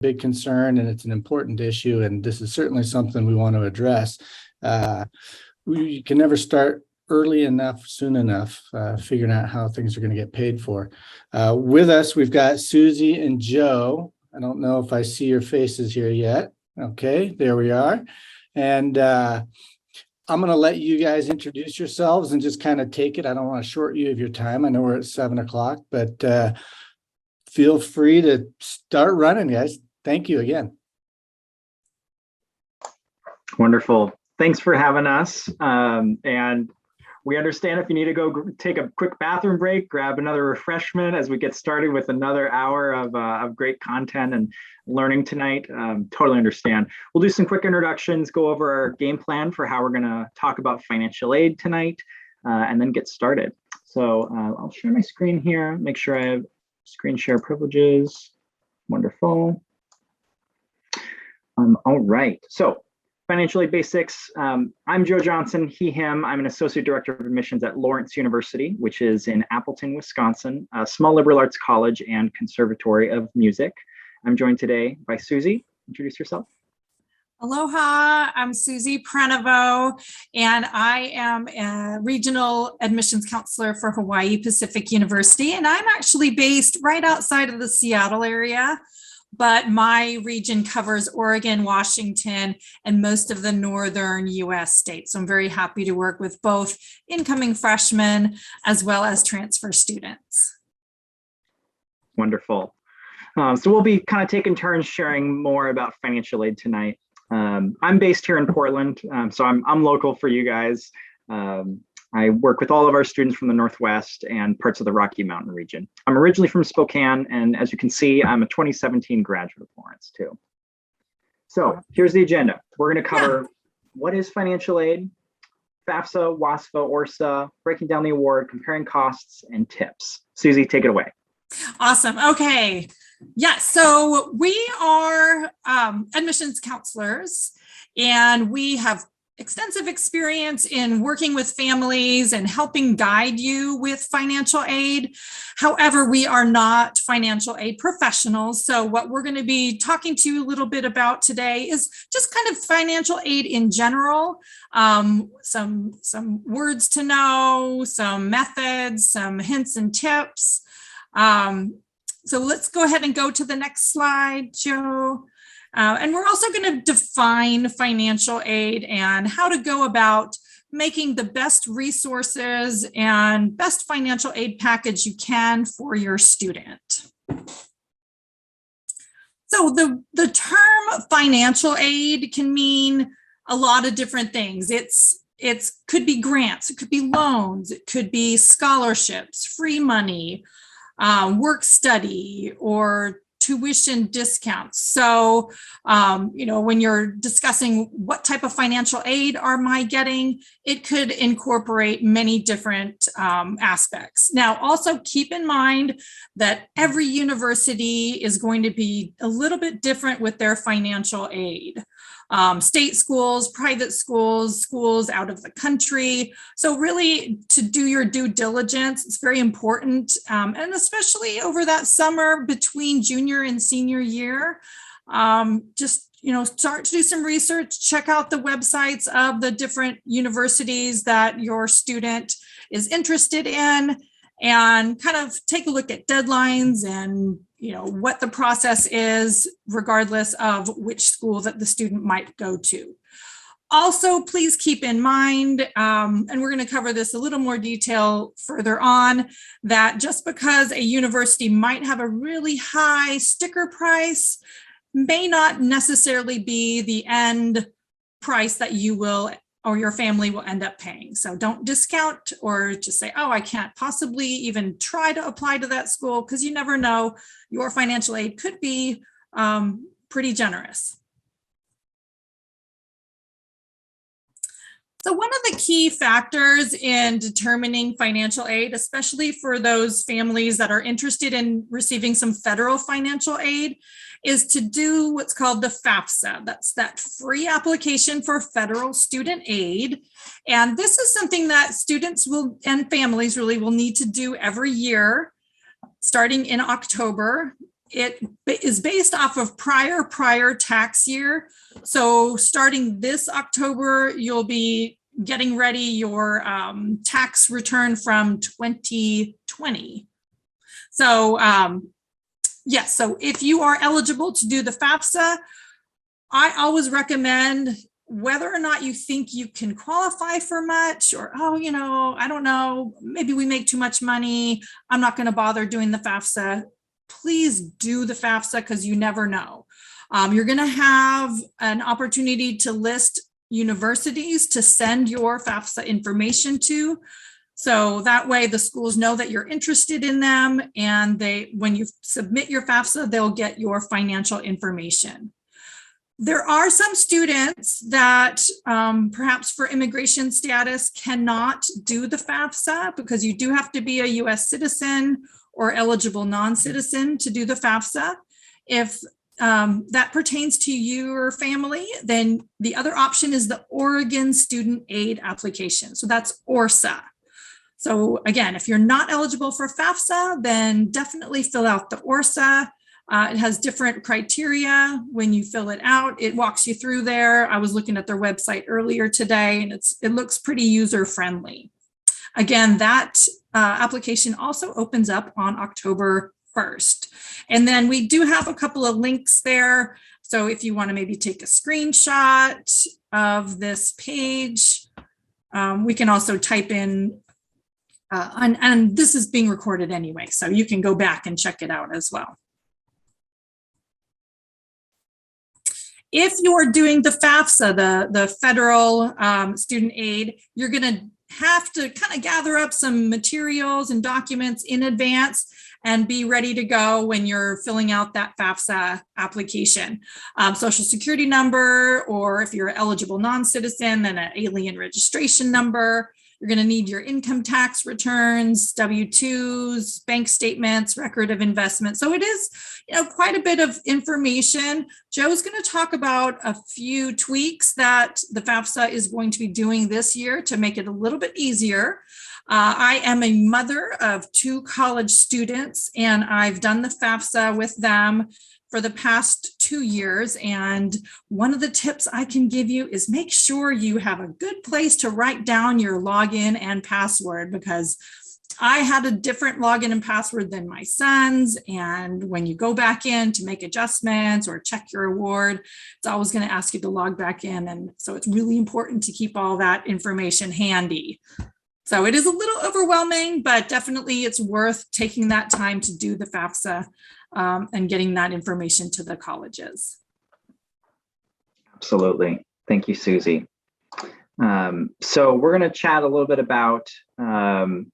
big concern and it's an important issue, and this is certainly something we want to address. We can never start early enough, soon enough, figuring out how things are going to get paid for. With us, we've got Susie and Joe. I don't know if I see your faces here yet. Okay, there we are. And I'm going to let you guys introduce yourselves and just kind of take it. I don't want to short you of your time. I know we're at 7 o'clock, but feel free to start running, guys. Thank you again. Wonderful. Thanks for having us. And we understand if you need to go take a quick bathroom break, grab another refreshment as we get started with another hour of great content and learning tonight. Totally understand. We'll do some quick introductions, go over our game plan for how we're going to talk about financial aid tonight, and then get started. So I'll share my screen here, make sure I have screen share privileges. Wonderful. All right. So financial aid basics. I'm Joe Johnson, he, him. I'm an associate director of admissions at Lawrence University, which is in Appleton, Wisconsin, a small liberal arts college and conservatory of music. I'm joined today by Susie. Introduce yourself. Aloha, I'm Susie Prenovo, and I am a regional admissions counselor for Hawaii Pacific University, and I'm actually based right outside of the Seattle area, but my region covers Oregon, Washington, and most of the northern US states. So I'm very happy to work with both incoming freshmen as well as transfer students. Wonderful. So we'll be kind of taking turns sharing more about financial aid tonight. I'm based here in Portland, so I'm local for you guys. I work with all of our students from the Northwest and parts of the Rocky Mountain region. I'm originally from Spokane, and as you can see, I'm a 2017 graduate of Lawrence too. So here's the agenda. We're going to cover what is financial aid, FAFSA, WASFA, ORSA, breaking down the award, comparing costs, and tips. Susie, take it away. Awesome. Okay. Yeah, so we are admissions counselors, and we have extensive experience in working with families and helping guide you with financial aid. However, we are not financial aid professionals. So what we're going to be talking to you a little bit about today is just kind of financial aid in general, some words to know, some methods, some hints and tips. So let's go ahead and go to the next slide, Joe. And we're also going to define financial aid and how to go about making the best resources and best financial aid package you can for your student. So the term financial aid can mean a lot of different things. It could be grants, it could be loans, it could be scholarships, free money, work study, or tuition discounts. So, when you're discussing what type of financial aid am I getting, it could incorporate many different aspects. Now, also keep in mind that every university is going to be a little bit different with their financial aid. State schools, private schools, schools out of the country. So really to do your due diligence, it's very important. And especially over that summer between junior and senior year, start to do some research, check out the websites of the different universities that your student is interested in, and kind of take a look at deadlines and what the process is, regardless of which school that the student might go to. Also, please keep in mind, and we're going to cover this a little more detail further on, that just because a university might have a really high sticker price may not necessarily be the end price that you will or your family will end up paying. So don't discount or just say, oh, I can't possibly even try to apply to that school, because you never know, your financial aid could be pretty generous. So one of the key factors in determining financial aid, especially for those families that are interested in receiving some federal financial aid, is to do what's called the FAFSA. That's that free application for federal student aid. And this is something that students and families really will need to do every year, starting in October. it is based off of prior tax year. So starting this October, you'll be getting ready your tax return from 2020. So yes, so if you are eligible to do the FAFSA, I always recommend, whether or not you think you can qualify for much, or, oh, you know, I don't know, maybe we make too much money, I'm not going to bother doing the FAFSA. Please do the FAFSA, because you never know. You're going to have an opportunity to list universities to send your FAFSA information to. So that way the schools know that you're interested in them, and when you submit your FAFSA, they'll get your financial information. There are some students that perhaps for immigration status cannot do the FAFSA, because you do have to be a US citizen or eligible non-citizen to do the FAFSA. If that pertains to your family, then the other option is the Oregon Student Aid application. So that's ORSA. So again, if you're not eligible for FAFSA, then definitely fill out the ORSA. It has different criteria when you fill it out. It walks you through there. I was looking at their website earlier today, and it looks pretty user-friendly. Again, that application also opens up on October 1st. And then we do have a couple of links there. So if you want to maybe take a screenshot of this page, we can also type in, and this is being recorded anyway, so you can go back and check it out as well. If you're doing the FAFSA, the federal student aid, you're going to have to kind of gather up some materials and documents in advance and be ready to go when you're filling out that FAFSA application. Social security number, or if you're an eligible non-citizen, then an alien registration number. You're going to need your income tax returns, W-2s, bank statements, record of investment. So it is, quite a bit of information. Joe's going to talk about a few tweaks that the FAFSA is going to be doing this year to make it a little bit easier. I am a mother of 2 college students, and I've done the FAFSA with them for the past 2 years. And one of the tips I can give you is make sure you have a good place to write down your login and password, because I had a different login and password than my son's. And when you go back in to make adjustments or check your award, it's always going to ask you to log back in. And so it's really important to keep all that information handy. So it is a little overwhelming, but definitely it's worth taking that time to do the FAFSA and getting that information to the colleges. Absolutely. Thank you, Susie. So we're going to chat a little bit about, it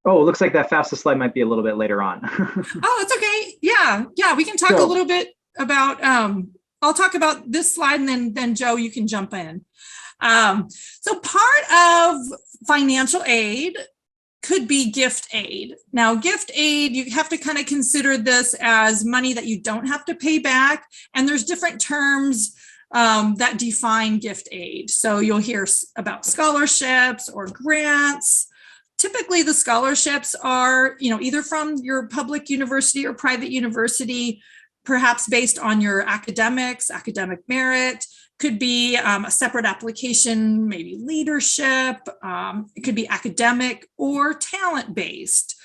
looks like that FAFSA slide might be a little bit later on. Oh, it's okay. Yeah, we can talk a little bit about, I'll talk about this slide, and then Joe, you can jump in. So part of financial aid could be gift aid. Now, gift aid, you have to kind of consider this as money that you don't have to pay back. And there's different terms that define gift aid. So you'll hear about scholarships or grants. Typically, the scholarships are, either from your public university or private university, perhaps based on your academics, academic merit. Could be a separate application, maybe leadership. It could be academic or talent-based.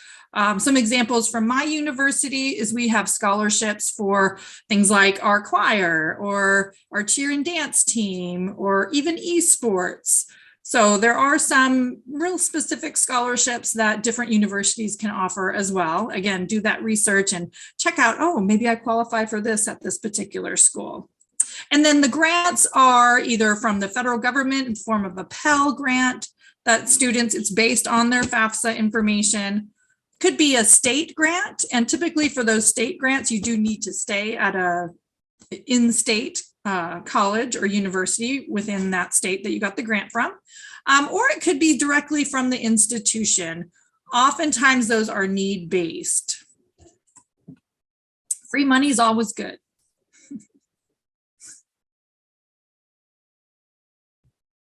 Some examples from my university is we have scholarships for things like our choir or our cheer and dance team, or even esports. So there are some real specific scholarships that different universities can offer as well. Again, do that research and check out, maybe I qualify for this at this particular school. And then the grants are either from the federal government in form of a Pell Grant that students, it's based on their FAFSA information. Could be a state grant. And typically for those state grants, you do need to stay at a in-state college or university within that state that you got the grant from. Or it could be directly from the institution. Oftentimes those are need-based. Free money is always good.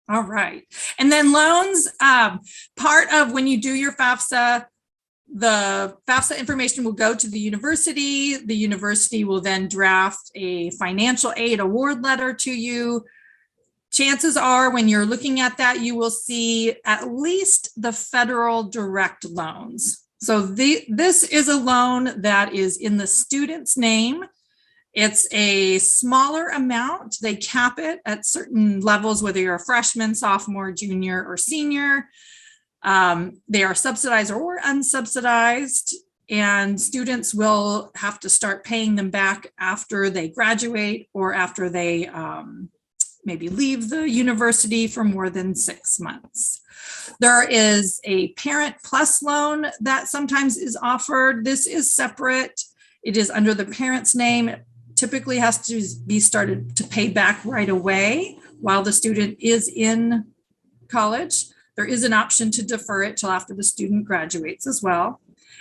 All right. And then loans, part of when you do your FAFSA, the FAFSA information will go to the university. The university will then draft a financial aid award letter to you. Chances are when you're looking at that, you will see at least the federal direct loans. So this is a loan that is in the student's name. It's a smaller amount. They cap it at certain levels, whether you're a freshman, sophomore, junior, or senior. They are subsidized or unsubsidized, and students will have to start paying them back after they graduate or after they maybe leave the university for more than 6 months. There is a Parent Plus loan that sometimes is offered. This is separate. It is under the parent's name. It typically has to be started to pay back right away while the student is in college. There is an option to defer it till after the student graduates as well.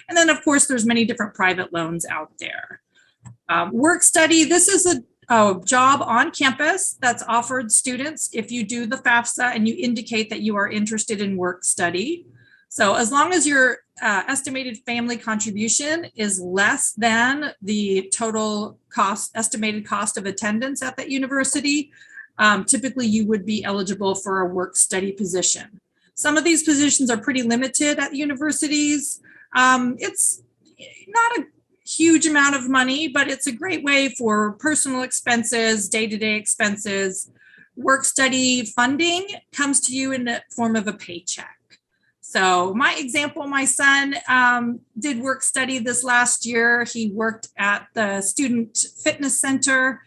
And then, of course, there's many different private loans out there. Work study, this is a job on campus that's offered students if you do the FAFSA and you indicate that you are interested in work study. So as long as your estimated family contribution is less than the total cost, estimated cost of attendance at that university, typically you would be eligible for a work study position. Some of these positions are pretty limited at universities. It's not a huge amount of money, but it's a great way for personal expenses, day-to-day expenses. Work study funding comes to you in the form of a paycheck. So my example, my son did work study this last year. He worked at the student fitness center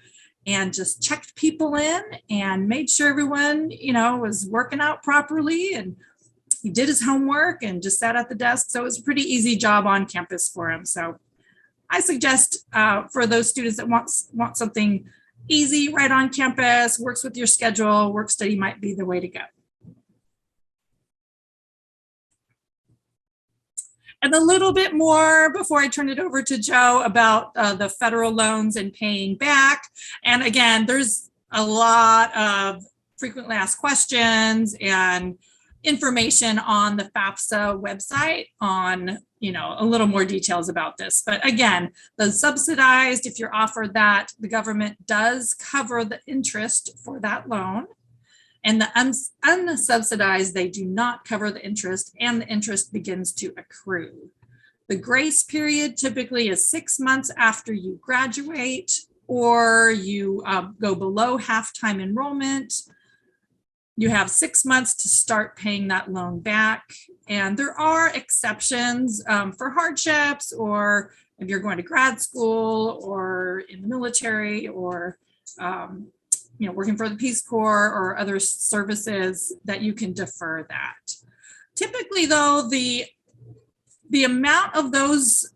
and just checked people in and made sure everyone, was working out properly, and he did his homework and just sat at the desk. So it was a pretty easy job on campus for him. So I suggest for those students that want something easy right on campus, works with your schedule, work study might be the way to go. And a little bit more before I turn it over to Joe about the federal loans and paying back. And again, there's a lot of frequently asked questions and information on the FAFSA website on, a little more details about this. But again, the subsidized, if you're offered that, the government does cover the interest for that loan. And the unsubsidized, they do not cover the interest, and the interest begins to accrue. The grace period typically is 6 months after you graduate, or you go below half-time enrollment. You have 6 months to start paying that loan back. And there are exceptions for hardships, or if you're going to grad school or in the military, or working for the Peace Corps or other services, that you can defer that. Typically, though, the amount of those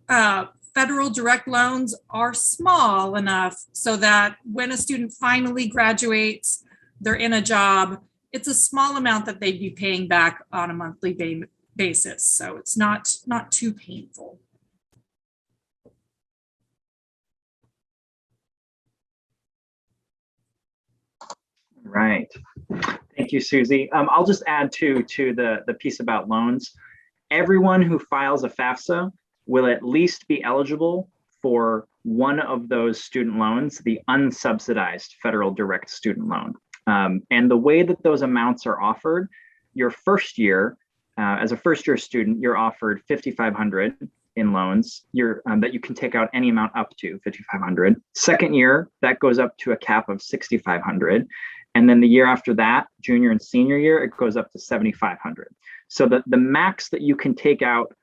federal direct loans are small enough so that when a student finally graduates, they're in a job, it's a small amount that they'd be paying back on a monthly basis. So it's not too painful. Right. Thank you, Susie. I'll just add to the piece about loans. Everyone who files a FAFSA will at least be eligible for one of those student loans, the unsubsidized federal direct student loan. And the way that those amounts are offered, your first year, as a first-year student, you're offered $5,500 in loans that you can take out any amount up to $5,500. Second year, that goes up to a cap of $6,500. And then the year after that, junior and senior year, it goes up to $7,500. So the max that you can take out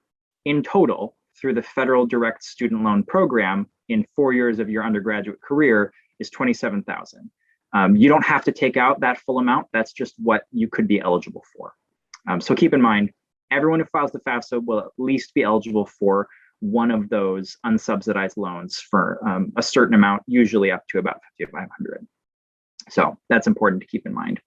in total through the federal direct student loan program in 4 years of your undergraduate career is $27,000. You don't have to take out that full amount. That's just what you could be eligible for. So keep in mind, everyone who files the FAFSA will at least be eligible for one of those unsubsidized loans for a certain amount, usually up to about $5,500. So that's important to keep in mind.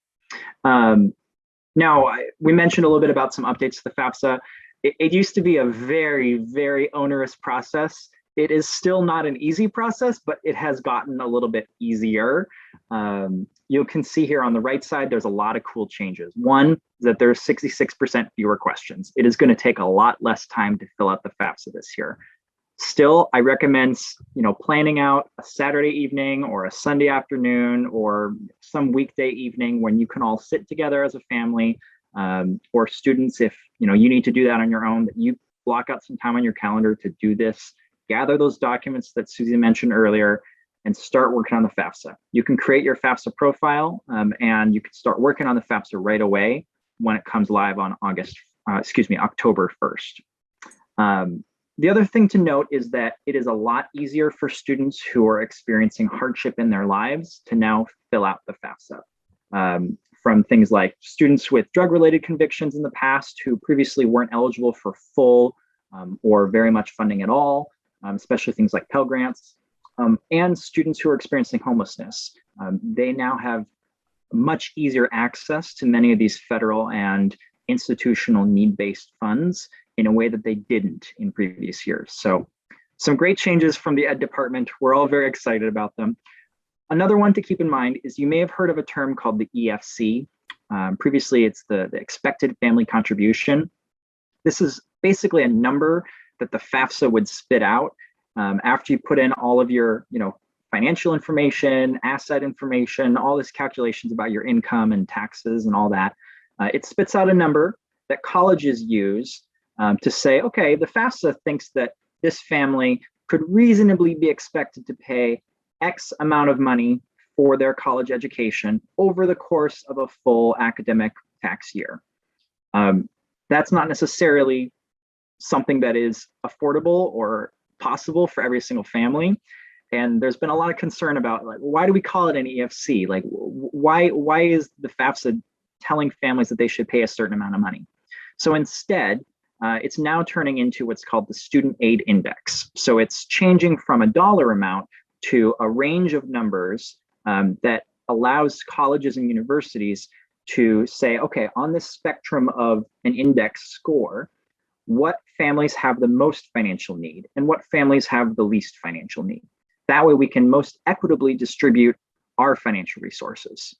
Now, we mentioned a little bit about some updates to the FAFSA. It used to be a very, very onerous process It is still not an easy process, but it has gotten a little bit easier. You can see here on the right side, there's a lot of cool changes. One is that there's 66% fewer questions. It is going to take a lot less time to fill out the FAFSA this year. Still, I recommend, planning out a Saturday evening or a Sunday afternoon or some weekday evening when you can all sit together as a family, or students, if you need to do that on your own, that you block out some time on your calendar to do this. Gather those documents that Susie mentioned earlier and start working on the FAFSA. You can create your FAFSA profile, and you can start working on the FAFSA right away when it comes live on October 1st. The other thing to note is that it is a lot easier for students who are experiencing hardship in their lives to now fill out the FAFSA. From things like students with drug-related convictions in the past who previously weren't eligible for full or very much funding at all, especially things like Pell Grants, and students who are experiencing homelessness. They now have much easier access to many of these federal and institutional need-based funds in a way that they didn't in previous years. So some great changes from the Ed department. We're all very excited about them. Another one to keep in mind is you may have heard of a term called the EFC. Previously, it's the expected family contribution. This is basically a number that the FAFSA would spit out after you put in all of your financial information, asset information, all these calculations about your income and taxes and all that. It spits out a number that colleges use to say, okay, the FAFSA thinks that this family could reasonably be expected to pay X amount of money for their college education over the course of a full academic tax year. That's not necessarily something that is affordable or possible for every single family. And there's been a lot of concern about, like, why do we call it an EFC? Like, why is the FAFSA telling families that they should pay a certain amount of money? So instead, it's now turning into what's called the Student Aid Index. So it's changing from a dollar amount to a range of numbers that allows colleges and universities to say, okay, on this spectrum of an index score, what families have the most financial need and what families have the least financial need. That way we can most equitably distribute our financial resources.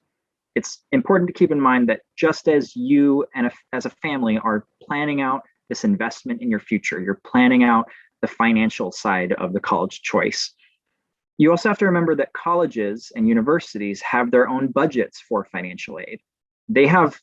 It's important to keep in mind that just as you and as a family are planning out this investment in your future, you're planning out the financial side of the college choice. You also have to remember that colleges and universities have their own budgets for financial aid. They have,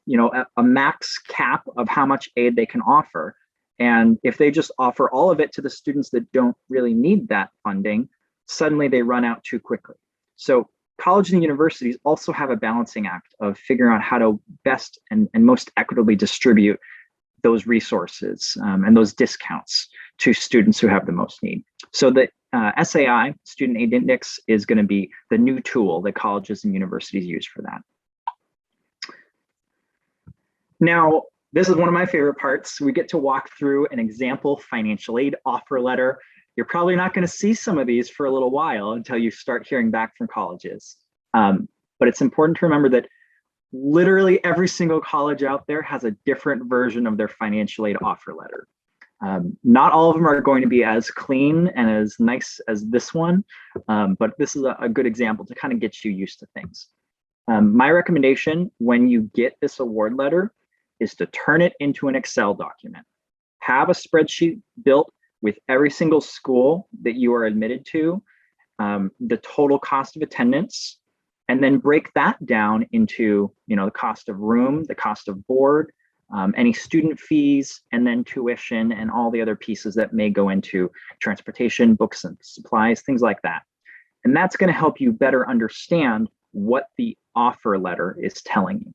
a max cap of how much aid they can offer. And if they just offer all of it to the students that don't really need that funding, suddenly they run out too quickly. So colleges and universities also have a balancing act of figuring out how to best and most equitably distribute those resources and those discounts to students who have the most need. So the SAI, Student Aid Index, is going to be the new tool that colleges and universities use for that. Now, this is one of my favorite parts. We get to walk through an example financial aid offer letter. You're probably not going to see some of these for a little while until you start hearing back from colleges. But it's important to remember that literally every single college out there has a different version of their financial aid offer letter. Not all of them are going to be as clean and as nice as this one, but this is a good example to kind of get you used to things. My recommendation when you get this award letter is to turn it into an Excel document. Have a spreadsheet built with every single school that you are admitted to, the total cost of attendance, and then break that down into the cost of room, the cost of board, any student fees, and then tuition and all the other pieces that may go into transportation, books and supplies, things like that. And that's going to help you better understand what the offer letter is telling you.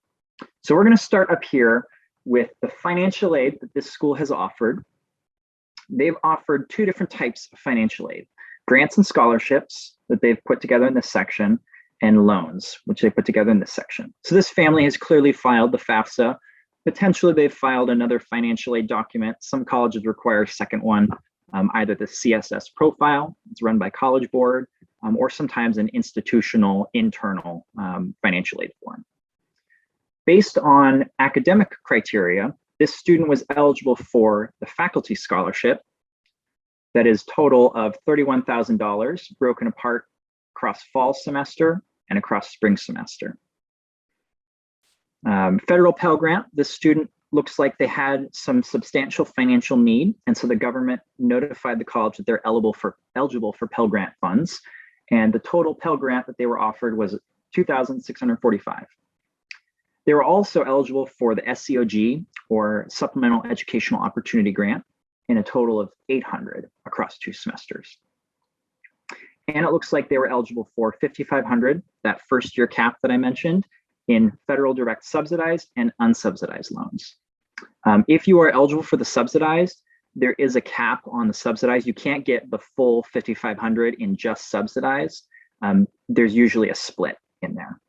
So we're going to start up here with the financial aid that this school has offered. They've offered two different types of financial aid: grants and scholarships that they've put together in this section, and loans, which they put together in this section. So this family has clearly filed the FAFSA. Potentially they've filed another financial aid document. Some colleges require a second one, either the CSS profile, it's run by College Board, or sometimes an institutional internal financial aid form. Based on academic criteria, this student was eligible for the faculty scholarship, That is total of $31,000 broken apart across fall semester and across spring semester. Federal Pell Grant, this student looks like they had some substantial financial need, and so the government notified the college that they're eligible for Pell Grant funds, and the total Pell Grant that they were offered was $2,645. They were also eligible for the SEOG, or Supplemental Educational Opportunity Grant, in a total of $800 across 2 semesters. And it looks like they were eligible for $5,500, that first year cap that I mentioned, in federal direct subsidized and unsubsidized loans. If you are eligible for the subsidized, there is a cap on the subsidized. You can't get the full $5,500 in just subsidized. There's usually a split in there.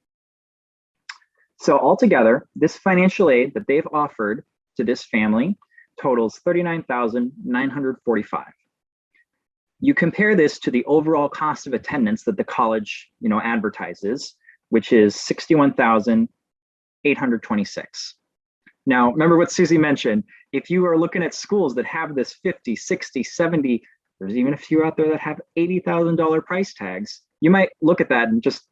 So altogether, this financial aid that they've offered to this family totals $39,945. You compare this to the overall cost of attendance that the college, advertises, which is $61,826. Now, remember what Susie mentioned. If you are looking at schools that have this 50, 60, 70, there's even a few out there that have $80,000 price tags, you might look at that and just,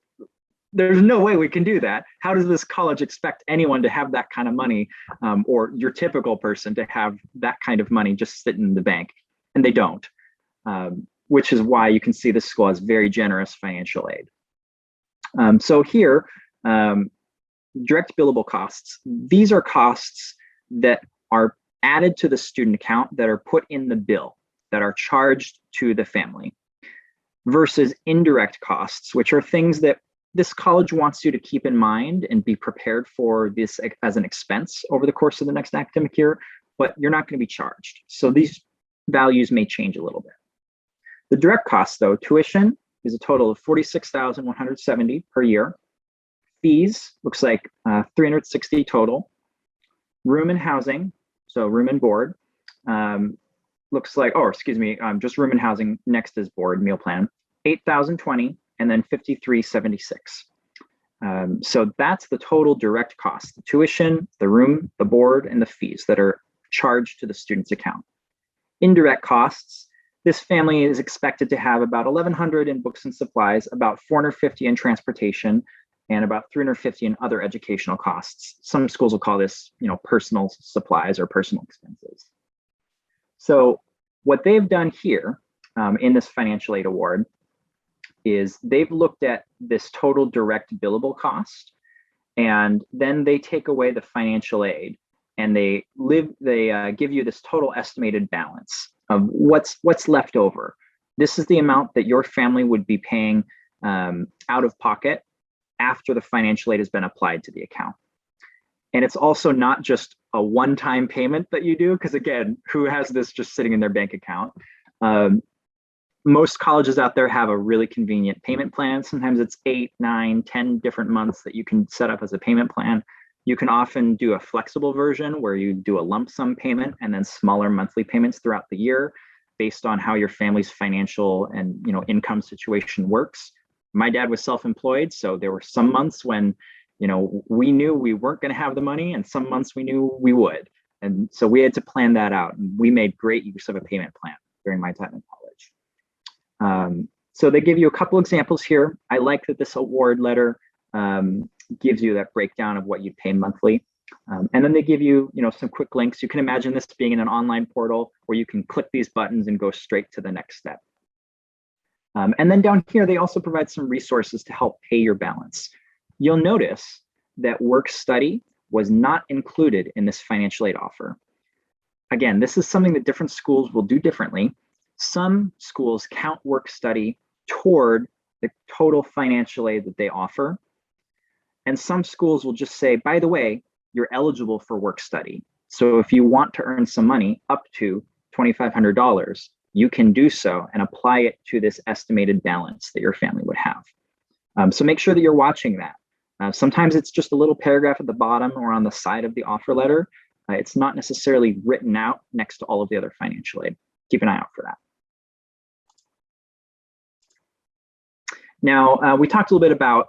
there's no way we can do that. How does this college expect anyone to have that kind of money, or your typical person to have that kind of money just sitting in the bank? And they don't, which is why you can see this school has very generous financial aid. So here, direct billable costs. These are costs that are added to the student account that are put in the bill, that are charged to the family, versus indirect costs, which are things that this college wants you to keep in mind and be prepared for this as an expense over the course of the next academic year, but you're not going to be charged. So these values may change a little bit. The direct costs, though, tuition is a total of $46,170 per year. Fees looks like $360 total. Room and housing, so room and board, looks like, just room and housing. Next is board, meal plan, $8,020, and then $5376. So that's the total direct cost: the tuition, the room, the board, and the fees that are charged to the student's account. Indirect costs. This family is expected to have about $1,100 in books and supplies, about $450 in transportation, and about $350 in other educational costs. Some schools will call this, personal supplies or personal expenses. So what they've done here in this financial aid award is they've looked at this total direct billable cost, and then they take away the financial aid, and they give you this total estimated balance of what's left over. This is the amount that your family would be paying out of pocket after the financial aid has been applied to the account. And it's also not just a one-time payment that you do, because again, who has this just sitting in their bank account? Most colleges out there have a really convenient payment plan. Sometimes it's 8, 9, 10 different months that you can set up as a payment plan. You can often do a flexible version where you do a lump sum payment and then smaller monthly payments throughout the year based on how your family's financial and income situation works. My dad was self-employed, so there were some months when we knew we weren't going to have the money, and some months we knew we would. And so we had to plan that out. And we made great use of a payment plan during my time in college. So they give you a couple examples here. I like that this award letter gives you that breakdown of what you pay monthly. And then they give you, some quick links. You can imagine this being in an online portal where you can click these buttons and go straight to the next step. And then down here, they also provide some resources to help pay your balance. You'll notice that work study was not included in this financial aid offer. Again, this is something that different schools will do differently. Some schools count work study toward the total financial aid that they offer. And some schools will just say, by the way, you're eligible for work study. So if you want to earn some money up to $2,500, you can do so and apply it to this estimated balance that your family would have. So make sure that you're watching that. Sometimes it's just a little paragraph at the bottom or on the side of the offer letter. It's not necessarily written out next to all of the other financial aid. Keep an eye out for that. Now, we talked a little bit about,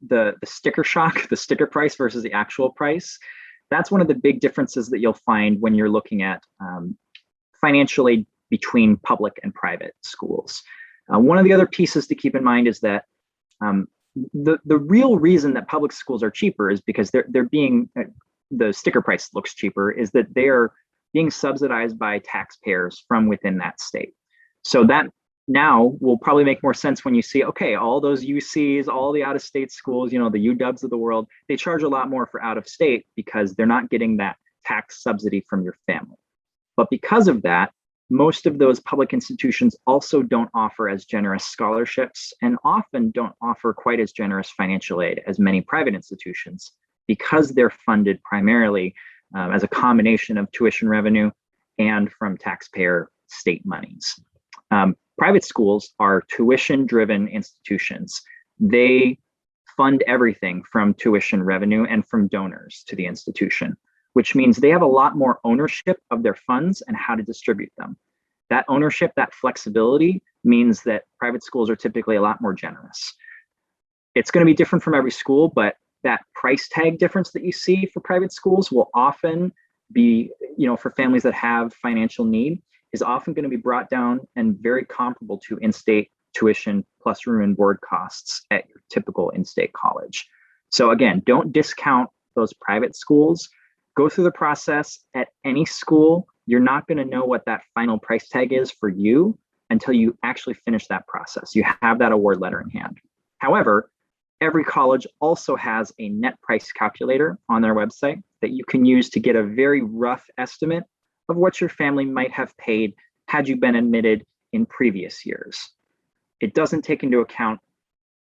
the sticker shock, the sticker price versus the actual price. That's one of the big differences that you'll find when you're looking at financial aid between public and private schools. One of the other pieces to keep in mind is that the real reason that public schools are cheaper is because the sticker price looks cheaper, is that they are being subsidized by taxpayers from within that state. So that now will probably make more sense when you see, okay, all those UCs, all the out-of-state schools, the UWs of the world, they charge a lot more for out-of-state because they're not getting that tax subsidy from your family. But because of that, most of those public institutions also don't offer as generous scholarships and often don't offer quite as generous financial aid as many private institutions, because they're funded primarily as a combination of tuition revenue and from taxpayer state monies. Private schools are tuition-driven institutions. They fund everything from tuition revenue and from donors to the institution, which means they have a lot more ownership of their funds and how to distribute them. That ownership, that flexibility means that private schools are typically a lot more generous. It's going to be different from every school, but that price tag difference that you see for private schools will often be, for families that have financial need, is often going to be brought down and very comparable to in-state tuition plus room and board costs at your typical in-state college. So again, don't discount those private schools. Go through the process at any school. You're not going to know what that final price tag is for you until you actually finish that process. You have that award letter in hand. However, every college also has a net price calculator on their website that you can use to get a very rough estimate of what your family might have paid had you been admitted in previous years. It doesn't take into account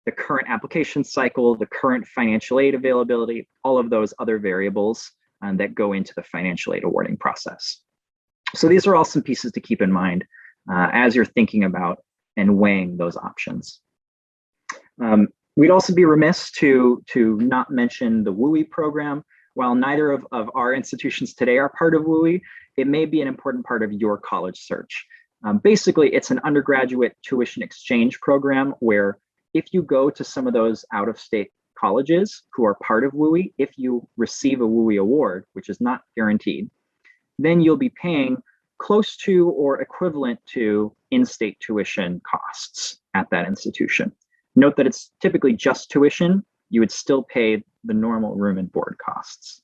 the current application cycle, the current financial aid availability, all of those other variables that go into the financial aid awarding process. So these are all some pieces to keep in mind as you're thinking about and weighing those options. We'd also be remiss to not mention the WUI program. While neither of our institutions today are part of WUI, it may be an important part of your college search. Basically, it's an undergraduate tuition exchange program where if you go to some of those out-of-state colleges who are part of WUI, if you receive a WUI award, which is not guaranteed, then you'll be paying close to or equivalent to in-state tuition costs at that institution. Note that it's typically just tuition. You would still pay the normal room and board costs.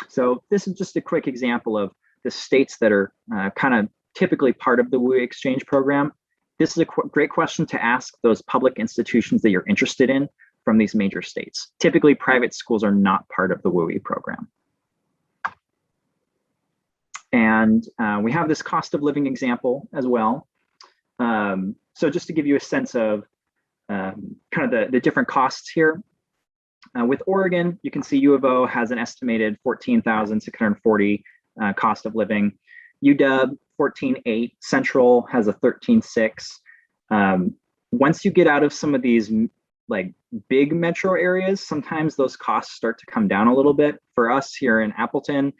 So this is just a quick example of the states that are kind of typically part of the WUI exchange program. This is a great question to ask those public institutions that you're interested in from these major states. Typically, private schools are not part of the WUI program. And we have this cost of living example as well. So just to give you a sense of kind of the different costs here. With Oregon, you can see U of O has an estimated $14,640 cost of living. UW, $14,800. Central has a $13,600. Once you get out of some of these like big metro areas, sometimes those costs start to come down a little bit. For us here in Appleton,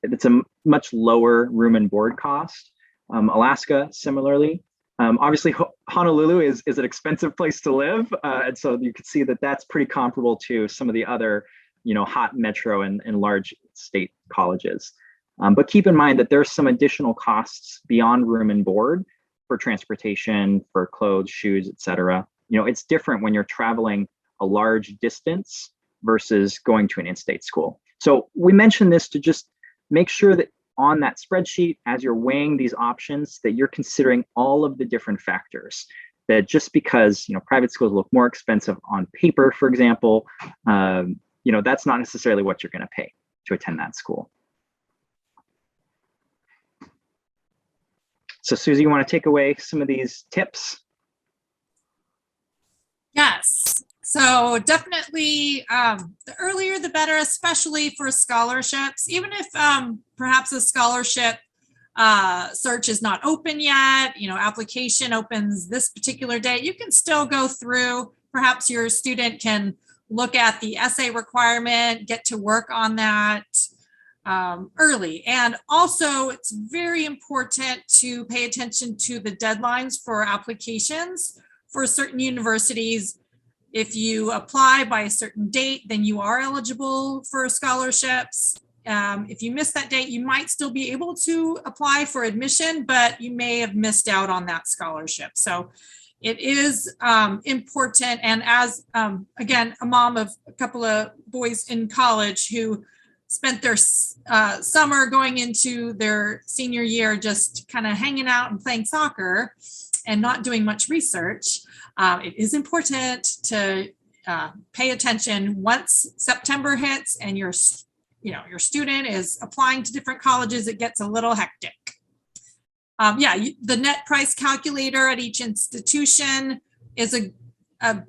it's a much lower room and board cost. Alaska, similarly. Obviously, Honolulu is an expensive place to live, and so you can see that that's pretty comparable to some of the other, hot metro and large state colleges. But keep in mind that there's some additional costs beyond room and board for transportation, for clothes, shoes, etc. It's different when you're traveling a large distance versus going to an in-state school. So we mentioned this to just make sure that on that spreadsheet, as you're weighing these options, that you're considering all of the different factors. That just because private schools look more expensive on paper, for example, that's not necessarily what you're going to pay to attend that school. So Susie, you want to take away some of these tips? Yes. So definitely the earlier the better, especially for scholarships. Even if perhaps a scholarship search is not open yet, application opens this particular day, you can still go through. Perhaps your student can look at the essay requirement, get to work on that early. And also, it's very important to pay attention to the deadlines for applications for certain universities. If you apply by a certain date, then you are eligible for scholarships. If you miss that date, you might still be able to apply for admission, but you may have missed out on that scholarship. So it is important. And as, again, a mom of a couple of boys in college who spent their summer going into their senior year just kind of hanging out and playing soccer and not doing much research, it is important to pay attention once September hits and your student is applying to different colleges. It gets a little hectic. The net price calculator at each institution is a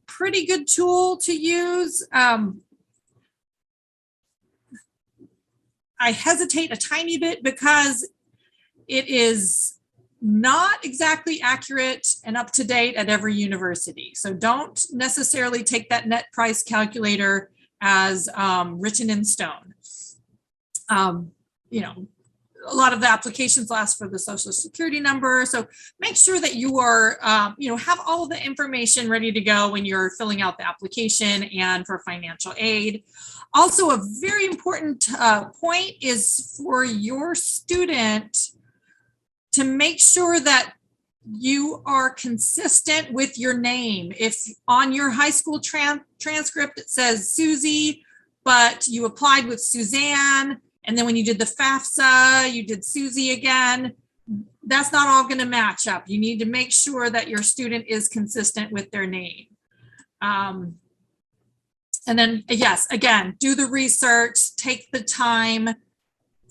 pretty good tool to use. I hesitate a tiny bit because it is not exactly accurate and up to date at every university. So don't necessarily take that net price calculator as written in stone. A lot of the applications ask for the social security number. So make sure that you are, have all the information ready to go when you're filling out the application and for financial aid. Also, a very important point is for your student to make sure that you are consistent with your name. If on your high school transcript it says Susie, but you applied with Suzanne, and then when you did the FAFSA, you did Susie again, that's not all going to match up. You need to make sure that your student is consistent with their name. And then, yes, again, do the research, take the time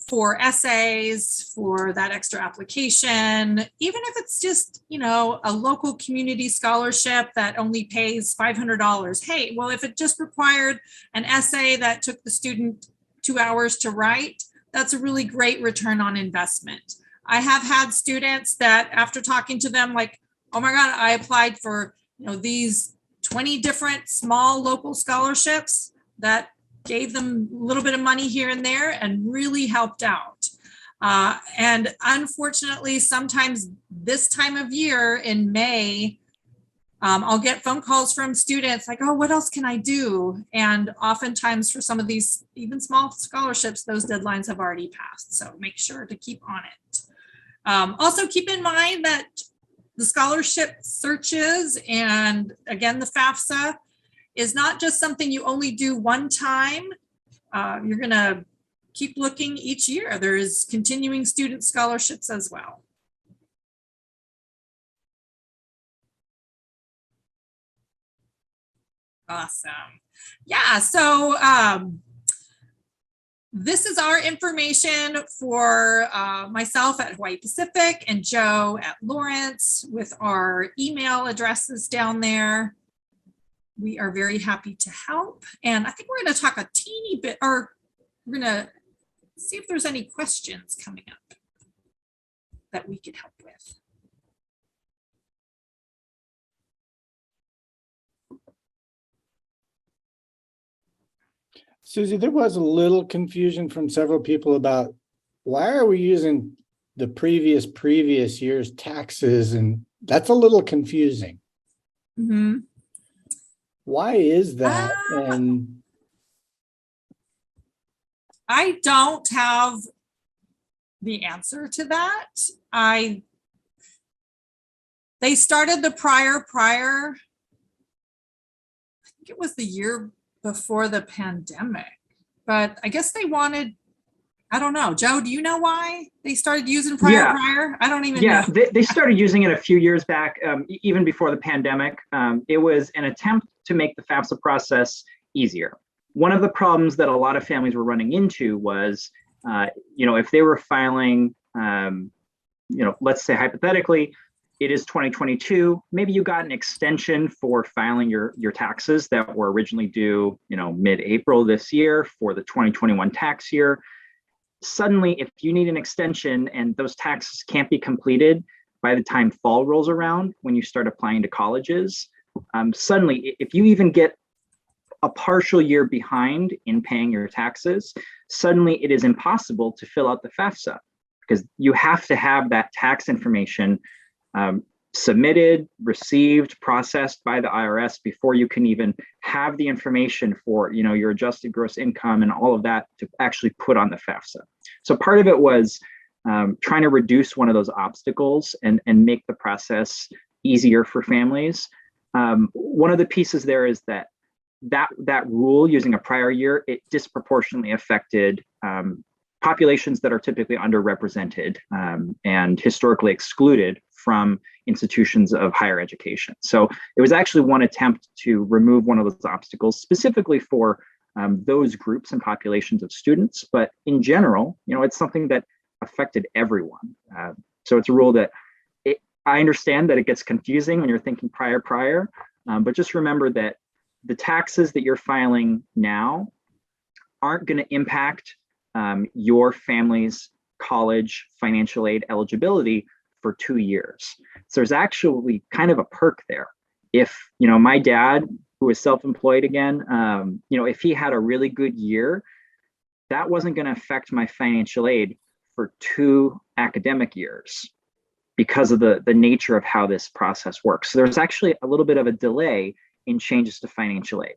for essays, for that extra application, even if it's just, a local community scholarship that only pays $500. Hey, well, if it just required an essay that took the student 2 hours to write, that's a really great return on investment. I have had students that after talking to them, like, oh my God, I applied for, these 20 different small local scholarships that gave them a little bit of money here and there and really helped out. And unfortunately, sometimes this time of year in May, I'll get phone calls from students like, oh, what else can I do? And oftentimes for some of these even small scholarships, those deadlines have already passed. So make sure to keep on it. Also keep in mind that the scholarship searches and again, the FAFSA is not just something you only do one time. You're gonna keep looking each year. There's continuing student scholarships as well. Awesome. Yeah, so this is our information for myself at Hawaii Pacific and Joe at Lawrence with our email addresses down there. We are very happy to help. And I think we're going to talk a teeny bit, or we're going to see if there's any questions coming up that we could help with. Susie, there was a little confusion from several people about why are we using the previous year's taxes, and that's a little confusing. Mm-hmm. Why is that? And I don't have the answer to that. They started the prior, I think it was the year before the pandemic, but I guess they wanted, I don't know. Joe, do you know why they started using prior? I don't even know. They started using it a few years back, even before the pandemic. It was an attempt to make the FAFSA process easier. One of the problems that a lot of families were running into was, if they were filing, let's say hypothetically, it is 2022, maybe you got an extension for filing your taxes that were originally due, mid-April this year for the 2021 tax year. Suddenly, if you need an extension and those taxes can't be completed by the time fall rolls around, when you start applying to colleges, suddenly, if you even get a partial year behind in paying your taxes, suddenly it is impossible to fill out the FAFSA because you have to have that tax information submitted, received, processed by the IRS before you can even have the information for, your adjusted gross income and all of that to actually put on the FAFSA. So part of it was trying to reduce one of those obstacles and make the process easier for families. One of the pieces there is that rule using a prior year, it disproportionately affected populations that are typically underrepresented and historically excluded from institutions of higher education. So it was actually one attempt to remove one of those obstacles specifically for those groups and populations of students. But in general, it's something that affected everyone. So it's a rule that I understand that it gets confusing when you're thinking prior, but just remember that the taxes that you're filing now aren't going to impact your family's college financial aid eligibility for 2 years. So there's actually kind of a perk there. If, my dad, who is self-employed again, if he had a really good year, that wasn't going to affect my financial aid for 2 academic years because of the nature of how this process works. So there's actually a little bit of a delay in changes to financial aid.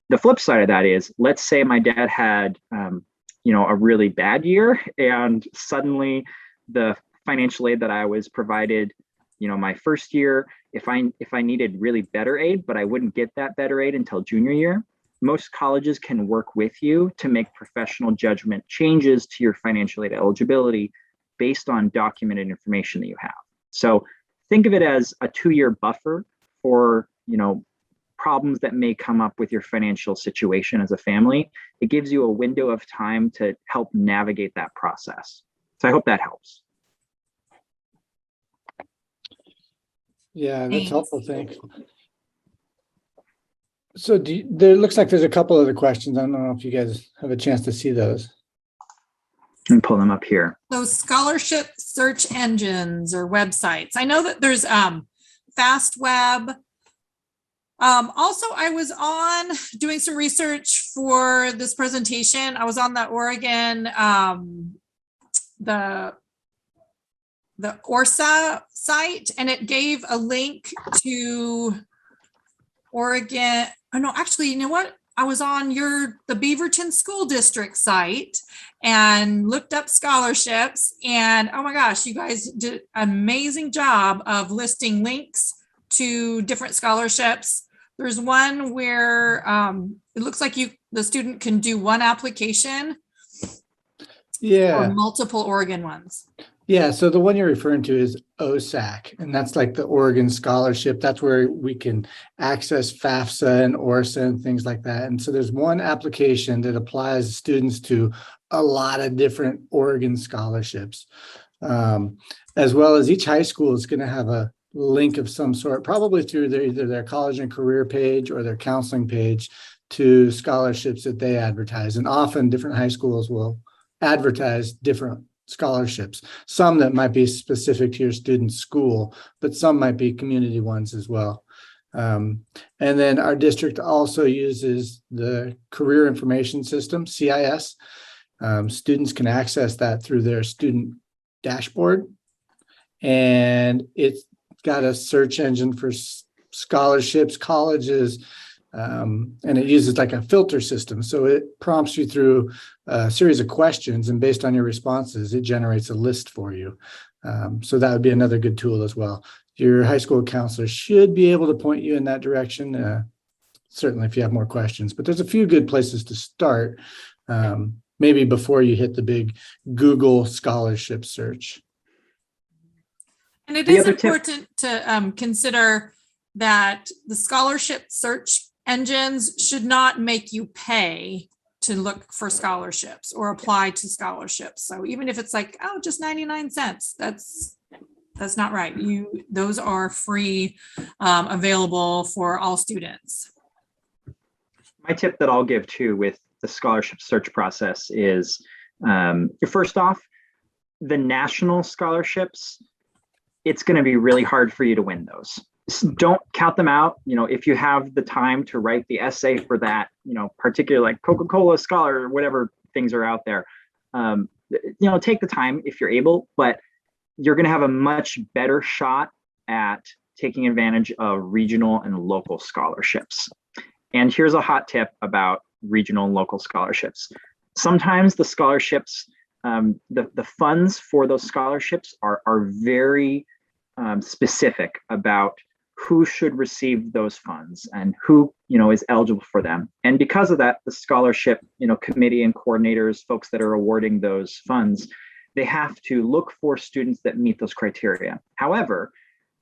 The flip side of that is, let's say my dad had, a really bad year, and suddenly the financial aid that I was provided, my first year, if I needed really better aid, but I wouldn't get that better aid until junior year, most colleges can work with you to make professional judgment changes to your financial aid eligibility based on documented information that you have. So think of it as a 2-year buffer for, problems that may come up with your financial situation as a family. It gives you a window of time to help navigate that process. So I hope that helps. Yeah, that's helpful. Thanks. So there looks like there's a couple other questions. I don't know if you guys have a chance to see those. Let me pull them up here. Those scholarship search engines or websites. I know that there's FastWeb. Also, I was on doing some research for this presentation. I was on the Oregon, the ORSA site, and it gave a link to Oregon. Oh no, actually, you know what? I was on the Beaverton School District site and looked up scholarships, and oh my gosh, you guys did an amazing job of listing links to different scholarships. There's one where it looks like the student can do one application. Yeah. Or multiple Oregon ones. Yeah, so the one you're referring to is OSAC, and that's like the Oregon Scholarship. That's where we can access FAFSA and ORSA and things like that. And so there's one application that applies students to a lot of different Oregon scholarships, as well as each high school is going to have a link of some sort, probably through either their college and career page or their counseling page, to scholarships that they advertise. And often different high schools will advertise different scholarships, some that might be specific to your student's school, but some might be community ones as well. And then our district also uses the Career Information System, CIS. Students can access that through their student dashboard, and it's got a search engine for scholarships, colleges, and it uses like a filter system. So it prompts you through a series of questions, and based on your responses, it generates a list for you. So that would be another good tool as well. Your high school counselor should be able to point you in that direction, certainly if you have more questions. But there's a few good places to start, maybe before you hit the big Google scholarship search. And it is important to consider that the scholarship search engines should not make you pay to look for scholarships or apply to scholarships. So even if it's like, oh, just 99 cents, that's not right. Those are free, available for all students. My tip that I'll give too with the scholarship search process is, first off, the national scholarships, it's going to be really hard for you to win those. Don't count them out. If you have the time to write the essay for that, particularly like Coca-Cola Scholar or whatever things are out there, take the time if you're able, but you're going to have a much better shot at taking advantage of regional and local scholarships. And here's a hot tip about regional and local scholarships. Sometimes the scholarships, the funds for those scholarships are very specific about who should receive those funds and who is eligible for them. And because of that, the scholarship committee and coordinators, folks that are awarding those funds, they have to look for students that meet those criteria. However,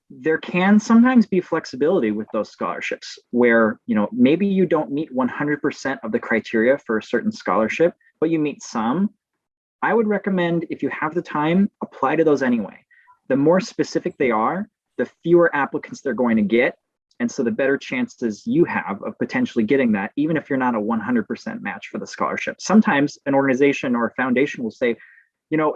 there can sometimes be flexibility with those scholarships where maybe you don't meet 100% of the criteria for a certain scholarship, but you meet some. I would recommend, if you have the time, apply to those anyway. The more specific they are, the fewer applicants they're going to get. And so the better chances you have of potentially getting that, even if you're not a 100% match for the scholarship. Sometimes an organization or a foundation will say,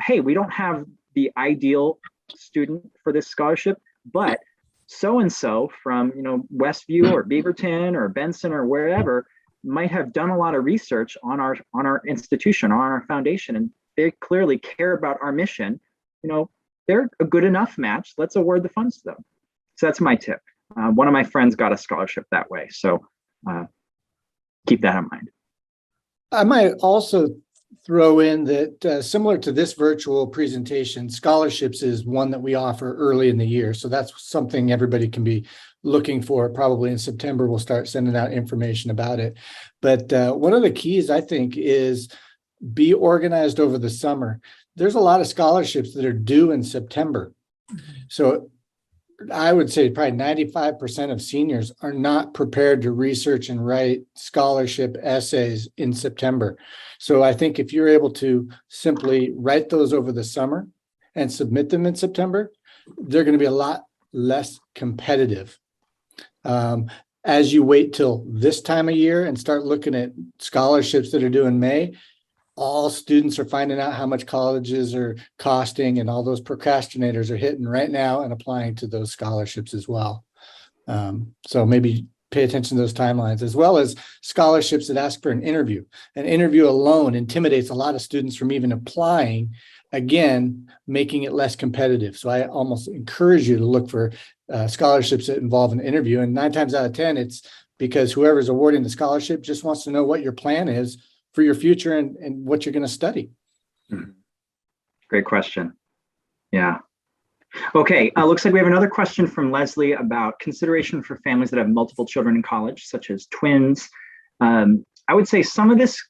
hey, we don't have the ideal student for this scholarship, but so-and-so from, Westview or Beaverton or Benson or wherever might have done a lot of research on our institution, on our foundation, and they clearly care about our mission. They're a good enough match. Let's award the funds to them. So that's my tip. One of my friends got a scholarship that way. So keep that in mind. I might also throw in that similar to this virtual presentation, scholarships is one that we offer early in the year. So that's something everybody can be looking for. Probably in September, we'll start sending out information about it. But one of the keys, I think, is be organized over the summer. There's a lot of scholarships that are due in September. So I would say probably 95% of seniors are not prepared to research and write scholarship essays in September. So I think if you're able to simply write those over the summer and submit them in September, they're going to be a lot less competitive. As you wait till this time of year and start looking at scholarships that are due in May, all students are finding out how much colleges are costing, and all those procrastinators are hitting right now and applying to those scholarships as well. So maybe pay attention to those timelines, as well as scholarships that ask for an interview. An interview alone intimidates a lot of students from even applying, again, making it less competitive. So I almost encourage you to look for scholarships that involve an interview. And 9 times out of 10, it's because whoever's awarding the scholarship just wants to know what your plan is for your future and what you're going to study. Great question. Yeah. Okay. Looks like we have another question from Leslie about consideration for families that have multiple children in college, such as twins. I would say some of this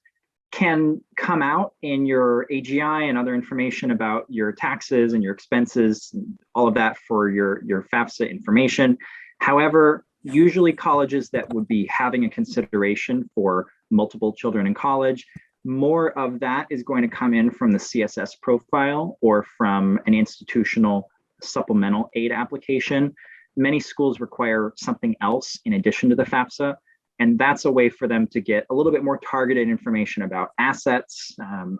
can come out in your AGI and other information about your taxes and your expenses, all of that for your FAFSA information. However, usually colleges that would be having a consideration for multiple children in college, more of that is going to come in from the CSS profile or from an institutional supplemental aid application. Many schools require something else in addition to the FAFSA, and that's a way for them to get a little bit more targeted information about assets,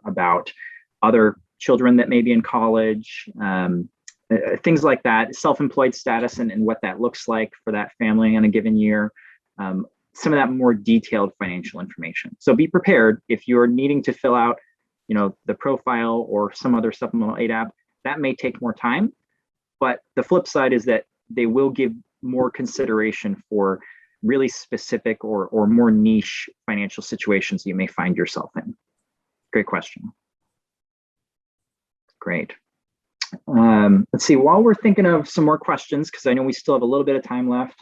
about other children that may be in college, things like that, self-employed status and what that looks like for that family in a given year. Some of that more detailed financial information. So be prepared if you're needing to fill out, the profile or some other supplemental aid app. That may take more time, but the flip side is that they will give more consideration for really specific or more niche financial situations you may find yourself in. Great question. Great. Let's see, while we're thinking of some more questions, because I know we still have a little bit of time left,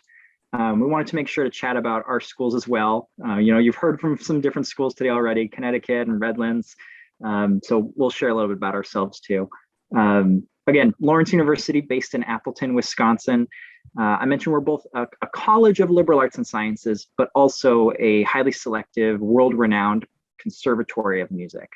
we wanted to make sure to chat about our schools as well. You've heard from some different schools today already, Connecticut and Redlands. So we'll share a little bit about ourselves too. Again, Lawrence University, based in Appleton, Wisconsin. I mentioned we're both a college of liberal arts and sciences, but also a highly selective, world-renowned conservatory of music.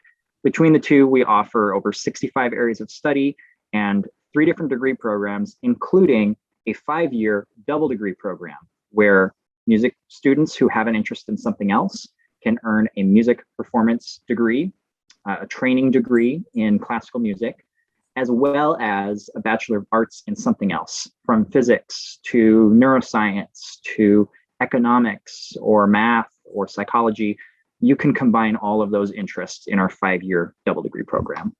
Between the two, we offer over 65 areas of study and 3 different degree programs, including a 5-year double degree program where music students who have an interest in something else can earn a music performance degree, a training degree in classical music, as well as a Bachelor of Arts in something else, from physics to neuroscience to economics or math or psychology. You can combine all of those interests in our 5-year double degree program.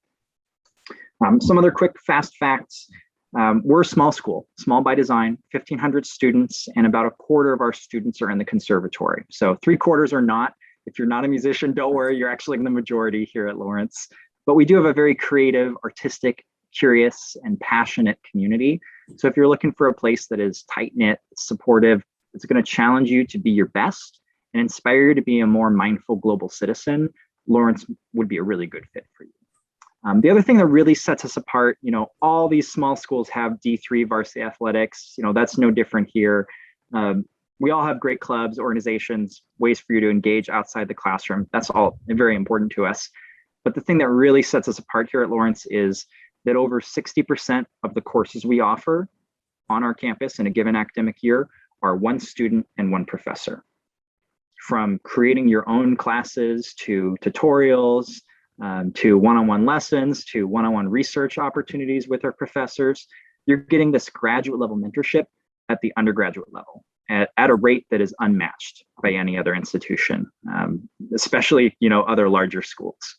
Some other quick fast facts. We're a small school, small by design, 1,500 students, and about a quarter of our students are in the conservatory. So 3/4 are not. If you're not a musician, don't worry, you're actually in the majority here at Lawrence. But we do have a very creative, artistic, curious, and passionate community. So if you're looking for a place that is tight-knit, supportive, it's going to challenge you to be your best and inspire you to be a more mindful global citizen, Lawrence would be a really good fit for you. The other thing that really sets us apart, all these small schools have D3 varsity athletics. That's no different here. We all have great clubs, organizations, ways for you to engage outside the classroom. That's all very important to us. But the thing that really sets us apart here at Lawrence is that over 60% of the courses we offer on our campus in a given academic year are one student and one professor. From creating your own classes to tutorials, to one-on-one lessons, to one-on-one research opportunities with our professors, you're getting this graduate level mentorship at the undergraduate level at a rate that is unmatched by any other institution, especially other larger schools.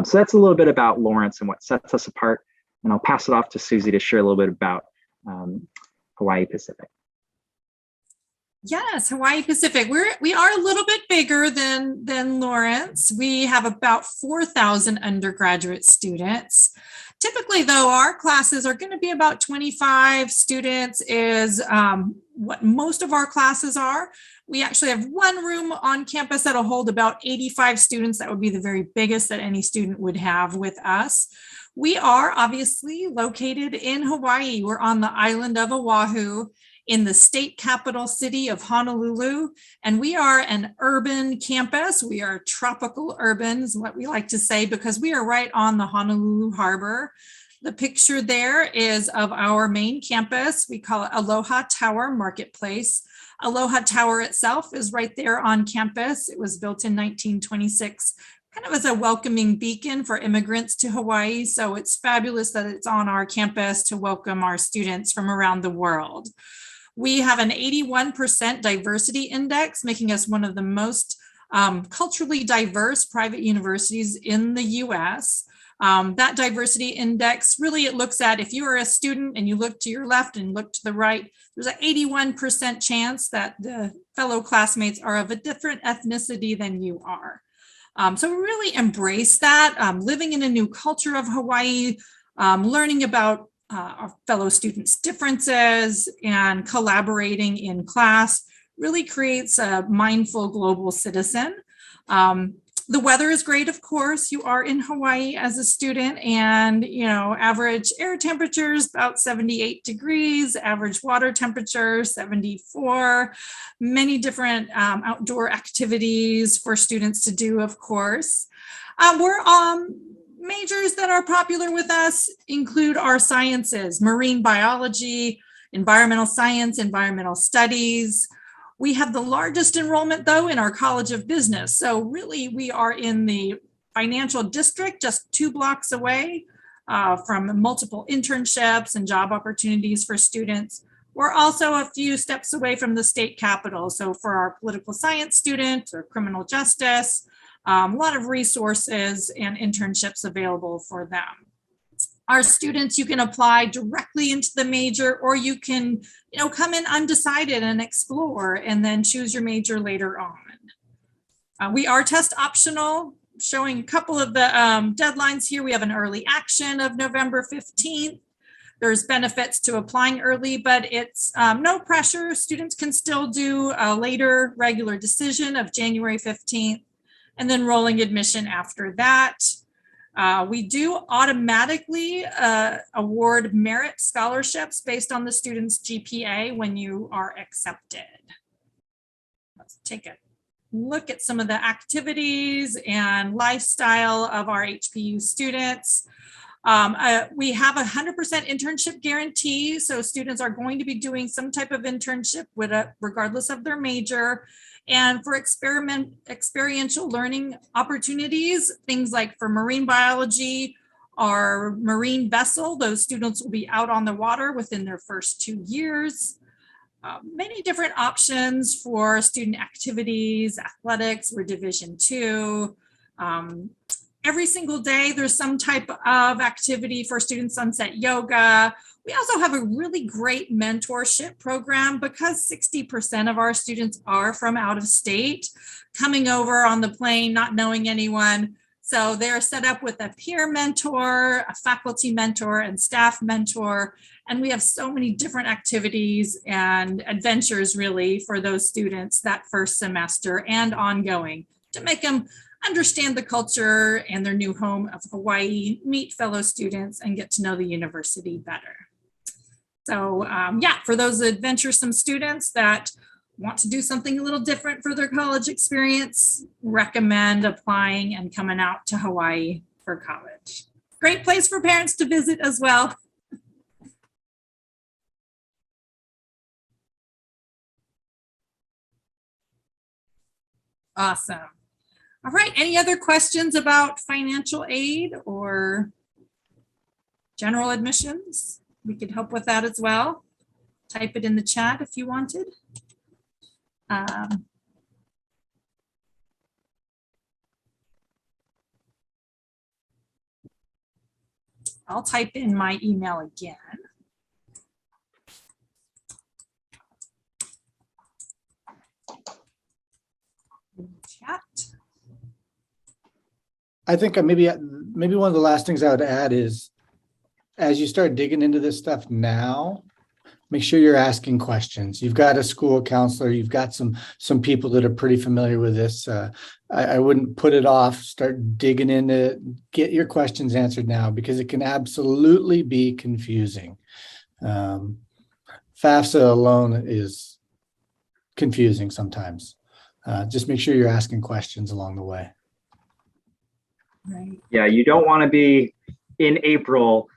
So that's a little bit about Lawrence and what sets us apart. And I'll pass it off to Susie to share a little bit about Hawaii Pacific. Yes, Hawaii Pacific. We are a little bit bigger than Lawrence. We have about 4,000 undergraduate students. Typically, though, our classes are going to be about 25 students is what most of our classes are. We actually have one room on campus that'll hold about 85 students. That would be the very biggest that any student would have with us. We are obviously located in Hawaii. We're on the island of Oahu, in the state capital city of Honolulu, and we are an urban campus. We are tropical urban is what we like to say, because we are right on the Honolulu harbor. The picture there is of our main campus. We call it Aloha Tower Marketplace. Aloha Tower itself is right there on campus. It was built in 1926, kind of as a welcoming beacon for immigrants to Hawaii. So it's fabulous that it's on our campus to welcome our students from around the world. We have an 81% diversity index, making us one of the most culturally diverse private universities in the US. That diversity index, really it looks at if you are a student and you look to your left and look to the right, there's an 81% chance that the fellow classmates are of a different ethnicity than you are. So we really embrace that, living in a new culture of Hawaii, learning about our fellow students' differences and collaborating in class really creates a mindful global citizen. The weather is great, of course. You are in Hawaii as a student, and average air temperatures about 78 degrees, average water temperature 74, many different outdoor activities for students to do, of course. Majors that are popular with us include our sciences, marine biology, environmental science, environmental studies. We have the largest enrollment, though, in our College of Business. So really, we are in the financial district, just 2 blocks away from multiple internships and job opportunities for students. We're also a few steps away from the state capitol. So for our political science students or criminal justice, a lot of resources and internships available for them. Our students, you can apply directly into the major, or you can, come in undecided and explore and then choose your major later on. We are test optional, showing a couple of the deadlines here. We have an early action of November 15th. There's benefits to applying early, but it's no pressure. Students can still do a later regular decision of January 15th. And then rolling admission after that. We do automatically award merit scholarships based on the student's GPA when you are accepted. Let's take a look at some of the activities and lifestyle of our HPU students. We have a 100% internship guarantee, so students are going to be doing some type of internship regardless of their major. And for experiential learning opportunities, things like for marine biology, our marine vessel, those students will be out on the water within their first 2 years. Many different options for student activities, athletics, we're Division II. every single day, there's some type of activity for student sunset yoga. We also have a really great mentorship program because 60% of our students are from out of state, coming over on the plane, not knowing anyone. So they're set up with a peer mentor, a faculty mentor, and staff mentor. And we have so many different activities and adventures really for those students that first semester and ongoing to make them understand the culture and their new home of Hawaii, meet fellow students, and get to know the university better. So yeah, for those adventuresome students that want to do something a little different for their college experience, recommend applying and coming out to Hawaii for college. Great place for parents to visit as well. Awesome. All right, any other questions about financial aid or general admissions? We could help with that as well. Type it in the chat if you wanted. I'll type in my email again. Chat. I think maybe one of the last things I would add is, as you start digging into this stuff now, make sure you're asking questions. You've got a school counselor, you've got some people that are pretty familiar with this. I wouldn't put it off. Start digging into it. Get your questions answered now, because it can absolutely be confusing. FAFSA alone is confusing sometimes. Just make sure you're asking questions along the way. Right. Yeah, you don't want to be in April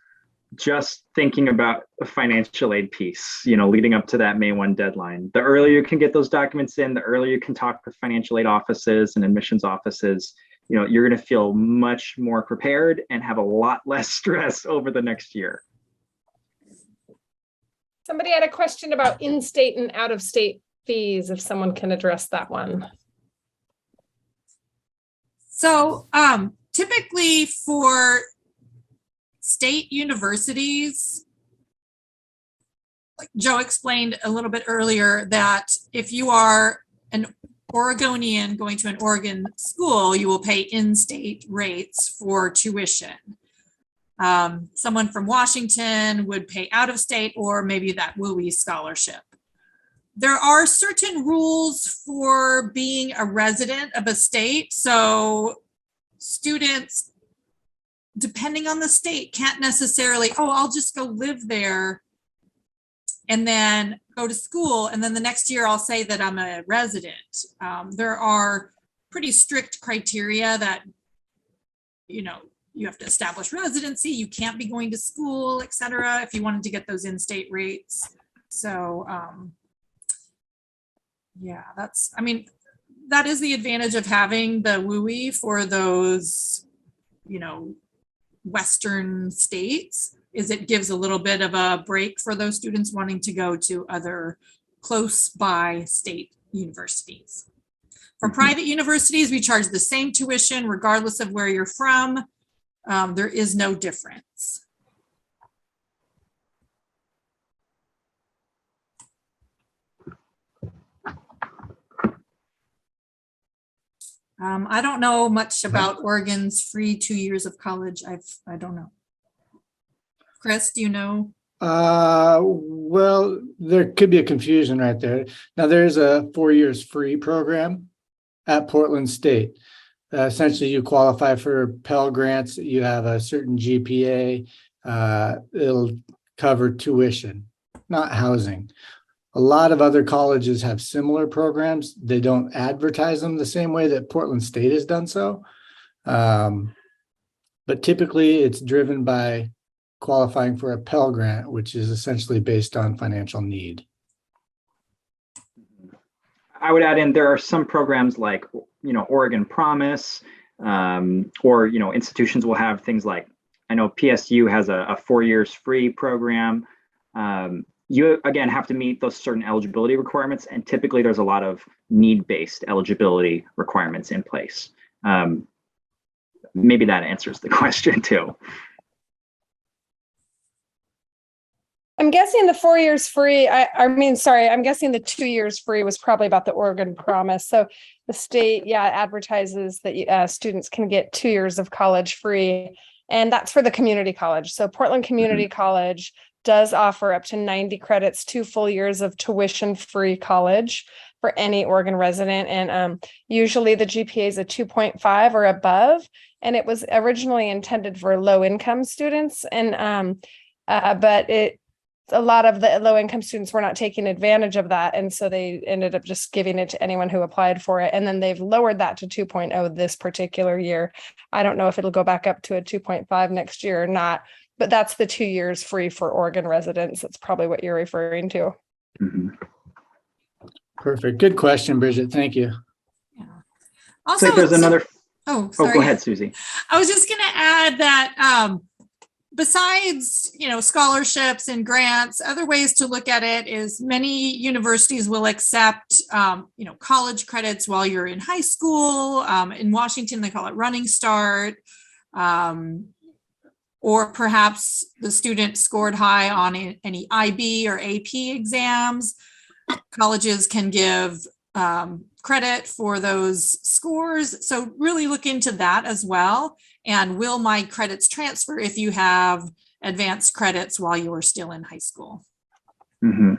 just thinking about the financial aid piece, leading up to that May 1 deadline. The earlier you can get those documents in, the earlier you can talk with financial aid offices and admissions offices, you're going to feel much more prepared and have a lot less stress over the next year. Somebody had a question about in-state and out-of-state fees, if someone can address that one. So typically for state universities, like Joe explained a little bit earlier, that if you are an Oregonian going to an Oregon school, you will pay in-state rates for tuition. Someone from Washington would pay out of state, or maybe that WUI scholarship. There are certain rules for being a resident of a state. So students, depending on the state, can't necessarily, I'll just go live there and then go to school, and then the next year I'll say that I'm a resident. There are pretty strict criteria that, you have to establish residency, you can't be going to school, et cetera, if you wanted to get those in-state rates. So yeah, that is the advantage of having the WUI for those, Western states, is it gives a little bit of a break for those students wanting to go to other close by state universities. For private universities, we charge the same tuition regardless of where you're from. There is no difference. I don't know much about Oregon's free 2 years of college. I don't know. Chris, do you know? Well, there could be a confusion right there. Now, there's a 4 years free program at Portland State. Essentially, you qualify for Pell Grants. You have a certain GPA. It'll cover tuition, not housing. A lot of other colleges have similar programs. They don't advertise them the same way that Portland State has done so. But typically it's driven by qualifying for a Pell Grant, which is essentially based on financial need. I would add in, there are some programs like, Oregon Promise, or, institutions will have things like, I know PSU has a 4 years free program. You, again, have to meet those certain eligibility requirements. And typically there's a lot of need-based eligibility requirements in place. maybe that answers the question too. I'm guessing the 4 years free, I'm guessing the 2 years free was probably about the Oregon Promise. So the state, advertises that students can get 2 years of college free, and that's for the community college. So Portland Community College does offer up to 90 credits, 2 full years of tuition-free college for any Oregon resident. And usually the GPA is a 2.5 or above, and it was originally intended for low-income students. And but a lot of the low-income students were not taking advantage of that, and so they ended up just giving it to anyone who applied for it. And then they've lowered that to 2.0 this particular year. I don't know if it'll go back up to a 2.5 next year or not, but that's the 2 years free for Oregon residents. That's probably what you're referring to. Mm-hmm. Perfect. Good question, Bridget. Thank you. Yeah. Also, So there's another. Oh, Oh, sorry. go ahead, Susie. I was just going to add that besides, scholarships and grants, other ways to look at it is many universities will accept, college credits while you're in high school. In Washington, they call it Running Start. Or perhaps the student scored high on any IB or AP exams. Colleges can give credit for those scores. So really look into that as well. And will my credits transfer if you have advanced credits while you are still in high school? Mm-hmm.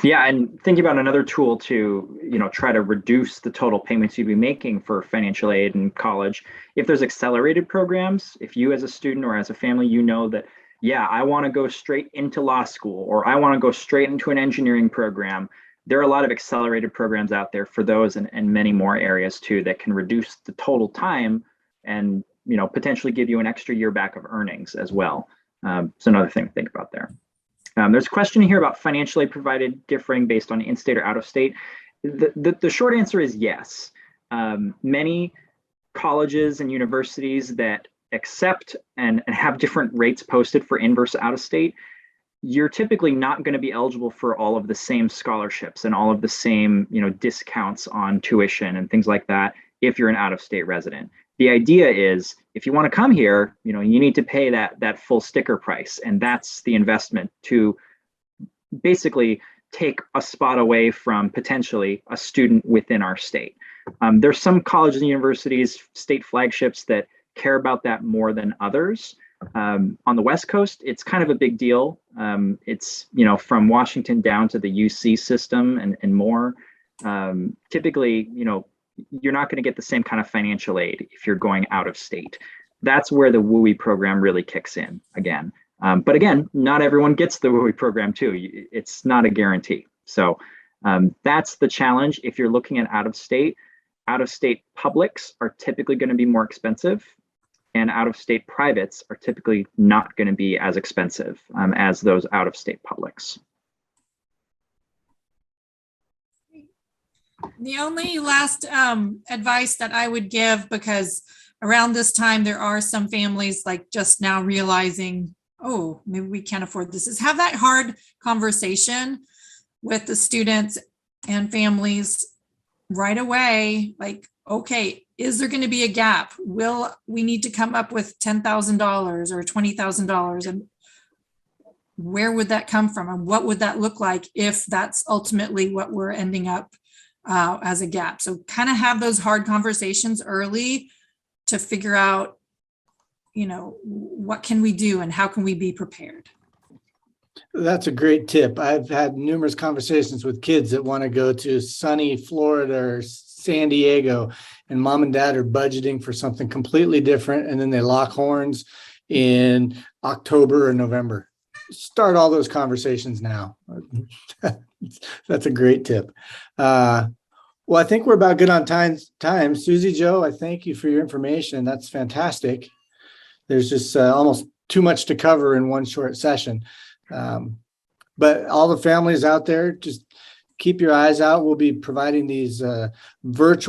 Yeah, and thinking about another tool to, try to reduce the total payments you'd be making for financial aid in college. If there's accelerated programs, if you as a student or as a family, that, I want to go straight into law school, or I want to go straight into an engineering program. There are a lot of accelerated programs out there for those and many more areas too that can reduce the total time and, potentially give you an extra year back of earnings as well. So another thing to think about there. There's a question here about financial aid provided differing based on in-state or out-of-state. The short answer is yes. Many colleges and universities that accept and have different rates posted for in versus out-of-state, you're typically not going to be eligible for all of the same scholarships and all of the same, discounts on tuition and things like that if you're an out-of-state resident. The idea is if you want to come here, you need to pay that full sticker price. And that's the investment to basically take a spot away from potentially a student within our state. There's some colleges and universities, state flagships that care about that more than others. On the West Coast, it's kind of a big deal. It's, from Washington down to the UC system and more. Typically, you're not going to get the same kind of financial aid if you're going out of state. That's where the WUI program really kicks in again. But again, not everyone gets the WUI program too. It's not a guarantee. So that's the challenge. If you're looking at out of state publics are typically going to be more expensive, and out of state privates are typically not going to be as expensive as those out of state publics. The only last advice that I would give, because around this time, there are some families like just now realizing, oh, maybe we can't afford this, is have that hard conversation with the students and families right away. Like, okay, is there going to be a gap? Will we need to come up with $10,000 or $20,000? And where would that come from? And what would that look like if that's ultimately what we're ending up as a gap? So kind of have those hard conversations early to figure out, what can we do and how can we be prepared? That's a great tip. I've had numerous conversations with kids that want to go to sunny Florida or San Diego, and mom and dad are budgeting for something completely different. And then they lock horns in October or November. Start all those conversations now. That's a great tip. Well, I think we're about good on time. Susie, Joe, I thank you for your information. That's fantastic. There's just almost too much to cover in one short session. But all the families out there, just keep your eyes out. We'll be providing these virtual